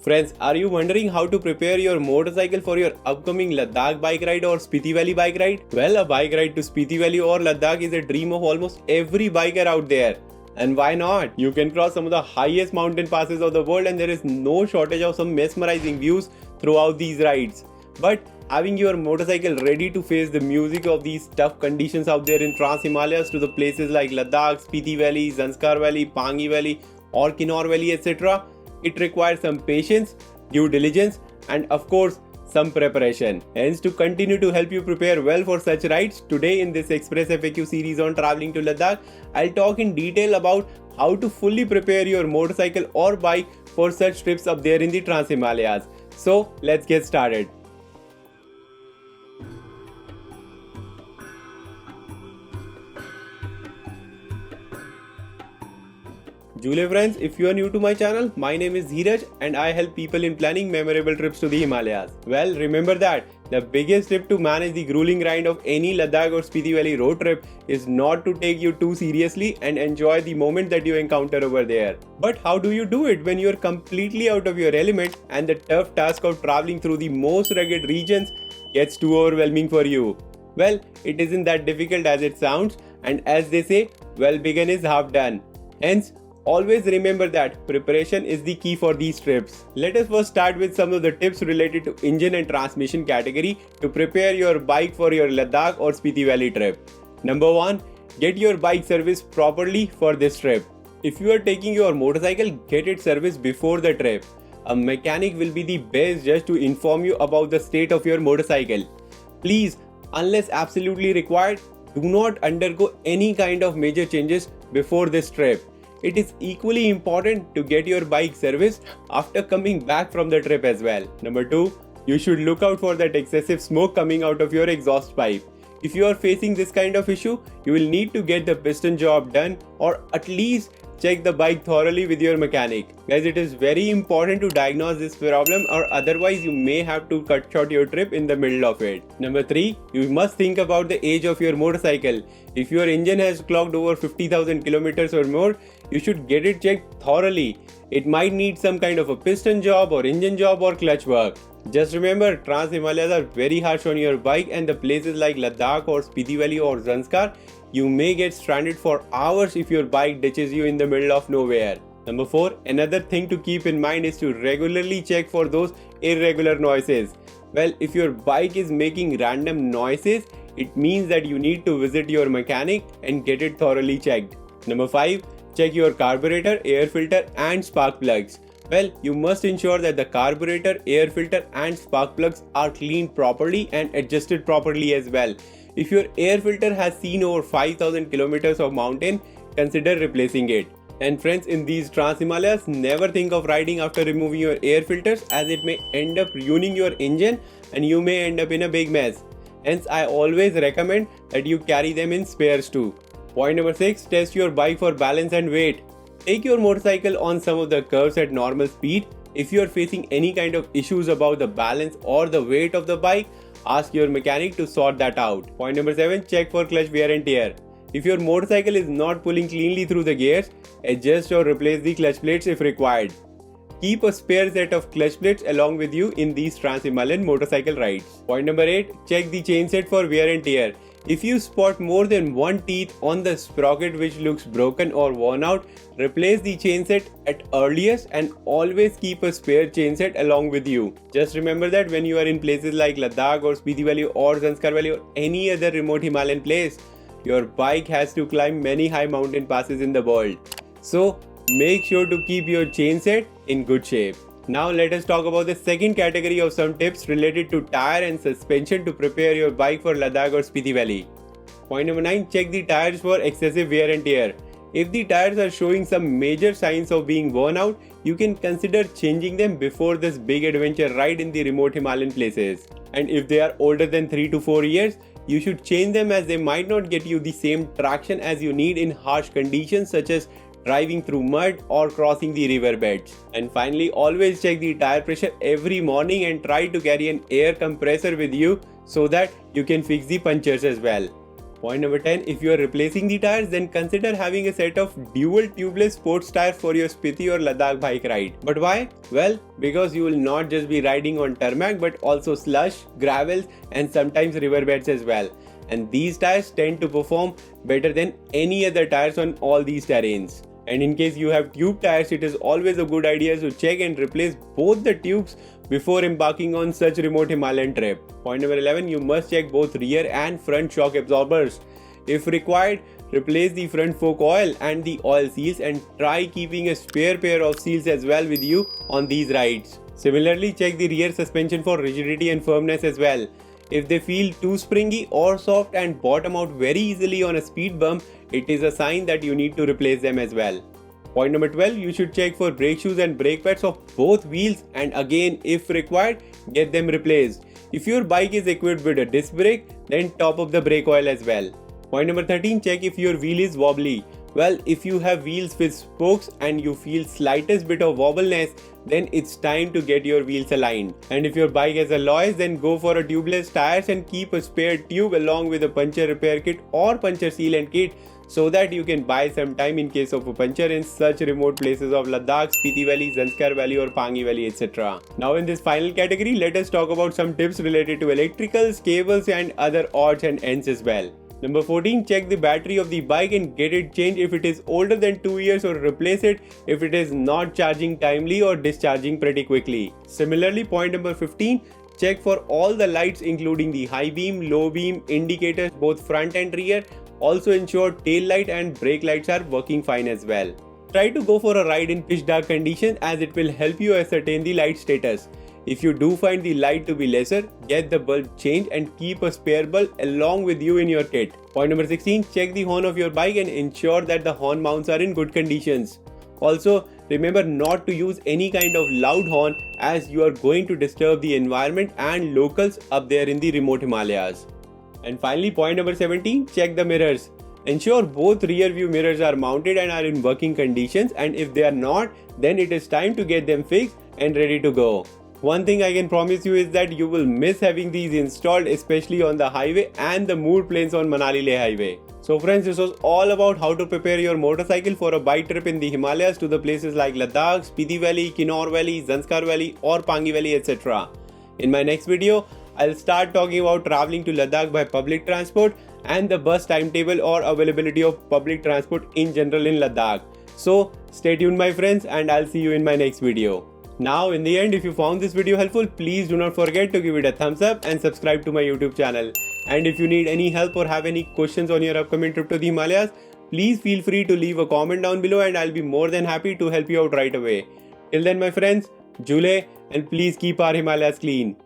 Friends, are you wondering how to prepare your motorcycle for your upcoming Ladakh bike ride or Spiti Valley bike ride? Well, a bike ride to Spiti Valley or Ladakh is a dream of almost every biker out there. And why not? You can cross some of the highest mountain passes of the world and there is no shortage of some mesmerizing views throughout these rides. But having your motorcycle ready to face the music of these tough conditions out there in Trans Himalayas to the places like Ladakh, Spiti Valley, Zanskar Valley, Pangi Valley or Kinnaur Valley, etc. It requires some patience, due diligence, and of course, some preparation. Hence, to continue to help you prepare well for such rides, today in this Express FAQ series on traveling to Ladakh, I'll talk in detail about how to fully prepare your motorcycle or bike for such trips up there in the Trans Himalayas. So, let's get started. Jule friends, if you are new to my channel, my name is Dheeraj and I help people in planning memorable trips to the Himalayas. Well, remember that the biggest tip to manage the grueling grind of any Ladakh or Spiti Valley road trip is not to take you too seriously and enjoy the moment that you encounter over there. But how do you do it when you are completely out of your element and the tough task of traveling through the most rugged regions gets too overwhelming for you? Well, it isn't that difficult as it sounds, and as they say, well begun is half done. Hence, always remember that preparation is the key for these trips. Let us first start with some of the tips related to engine and transmission category to prepare your bike for your Ladakh or Spiti Valley trip. Number 1. Get your bike serviced properly for this trip. If you are taking your motorcycle, get it serviced before the trip. A mechanic will be the best judge to inform you about the state of your motorcycle. Please, unless absolutely required, do not undergo any kind of major changes before this trip. It is equally important to get your bike serviced after coming back from the trip as well. Number 2, you should look out for that excessive smoke coming out of your exhaust pipe. If you are facing this kind of issue, you will need to get the piston job done or at least check the bike thoroughly with your mechanic. Guys, it is very important to diagnose this problem or otherwise you may have to cut short your trip in the middle of it. Number 3, you must think about the age of your motorcycle. If your engine has clocked over 50,000 kilometers or more, you should get it checked thoroughly. It might need some kind of a piston job or engine job or clutch work. Just remember, Trans Himalayas are very harsh on your bike and the places like Ladakh or Spiti Valley or Zanskar, you may get stranded for hours if your bike ditches you in the middle of nowhere. Number 4, another thing to keep in mind is to regularly check for those irregular noises. Well, if your bike is making random noises, it means that you need to visit your mechanic and get it thoroughly checked. Number 5, check your carburetor, air filter and spark plugs. Well, you must ensure that the carburetor, air filter and spark plugs are cleaned properly and adjusted properly as well. If your air filter has seen over 5,000 kilometers of mountain, consider replacing it. And friends, in these Trans Himalayas, never think of riding after removing your air filters as it may end up ruining your engine and you may end up in a big mess. Hence, I always recommend that you carry them in spares too. Point number 6, test your bike for balance and weight. Take your motorcycle on some of the curves at normal speed. If you are facing any kind of issues about the balance or the weight of the bike, ask your mechanic to sort that out. Point number 7, check for clutch wear and tear. If your motorcycle is not pulling cleanly through the gears, adjust or replace the clutch plates if required. Keep a spare set of clutch plates along with you in these Trans-Himalayan motorcycle rides. Point number 8, check the chain set for wear and tear. If you spot more than one teeth on the sprocket which looks broken or worn out, replace the chain set at earliest and always keep a spare chain set along with you. Just remember that when you are in places like Ladakh or Spiti Valley or Zanskar Valley or any other remote Himalayan place, your bike has to climb many high mountain passes in the world. So make sure to keep your chain set in good shape. Now let us talk about the second category of some tips related to tire and suspension to prepare your bike for Ladakh or Spiti Valley. Point number 9, check the tires for excessive wear and tear. If the tires are showing some major signs of being worn out, you can consider changing them before this big adventure ride in the remote Himalayan places. And if they are older than 3 to 4 years, you should change them as they might not get you the same traction as you need in harsh conditions such as driving through mud or crossing the river beds. And finally, always check the tire pressure every morning and try to carry an air compressor with you so that you can fix the punctures as well. Point number 10. If you are replacing the tires, then consider having a set of dual tubeless sports tires for your Spiti or Ladakh bike ride. But why? Well, because you will not just be riding on tarmac but also slush, gravels and sometimes riverbeds as well. And these tires tend to perform better than any other tires on all these terrains. And in case you have tube tires, it is always a good idea to check and replace both the tubes before embarking on such remote Himalayan trip. Point number 11. You must check both rear and front shock absorbers. If required, replace the front fork oil and the oil seals and try keeping a spare pair of seals as well with you on these rides. Similarly, check the rear suspension for rigidity and firmness as well. If they feel too springy or soft and bottom out very easily on a speed bump, it is a sign that you need to replace them as well. Point number 12. You should check for brake shoes and brake pads of both wheels, and again, if required, get them replaced. If your bike is equipped with a disc brake, then top up the brake oil as well. Point number 13. Check if your wheel is wobbly. Well, if you have wheels with spokes and you feel slightest bit of wobbliness, then it's time to get your wheels aligned. And if your bike has alloys, then go for a tubeless tires and keep a spare tube along with a puncture repair kit or puncture sealant kit, so that you can buy some time in case of a puncture in such remote places of Ladakh, Spiti Valley, Zanskar Valley or Phangi Valley, etc. Now in this final category, let us talk about some tips related to electricals, cables and other odds and ends as well. Number 14. Check the battery of the bike and get it changed if it is older than 2 years, or replace it if it is not charging timely or discharging pretty quickly. Similarly, point number 15. Check for all the lights including the high beam, low beam, indicators both front and rear. Also ensure tail light and brake lights are working fine as well. Try to go for a ride in pitch dark conditions, as it will help you ascertain the light status. If you do find the light to be lesser, get the bulb changed and keep a spare bulb along with you in your kit. Point number 16. Check the horn of your bike and ensure that the horn mounts are in good conditions. Also, remember not to use any kind of loud horn, as you are going to disturb the environment and locals up there in the remote Himalayas. And finally, point number 17. Check the mirrors. Ensure both rear view mirrors are mounted and are in working conditions, and if they are not, then it is time to get them fixed and ready to go. One thing I can promise you is that you will miss having these installed, especially on the highway and the mood plains on Manali-Leh highway. So friends, this was all about how to prepare your motorcycle for a bike trip in the Himalayas to the places like Ladakh, Spiti Valley, Kinnaur Valley, Zanskar Valley or Phangi Valley, etc. In my next video, I'll start talking about traveling to Ladakh by public transport and the bus timetable or availability of public transport in general in Ladakh. So stay tuned my friends, and I'll see you in my next video. Now in the end, if you found this video helpful, please do not forget to give it a thumbs up and subscribe to my YouTube channel. And if you need any help or have any questions on your upcoming trip to the Himalayas, please feel free to leave a comment down below and I'll be more than happy to help you out right away. Till then my friends, Jule, and please keep our Himalayas clean.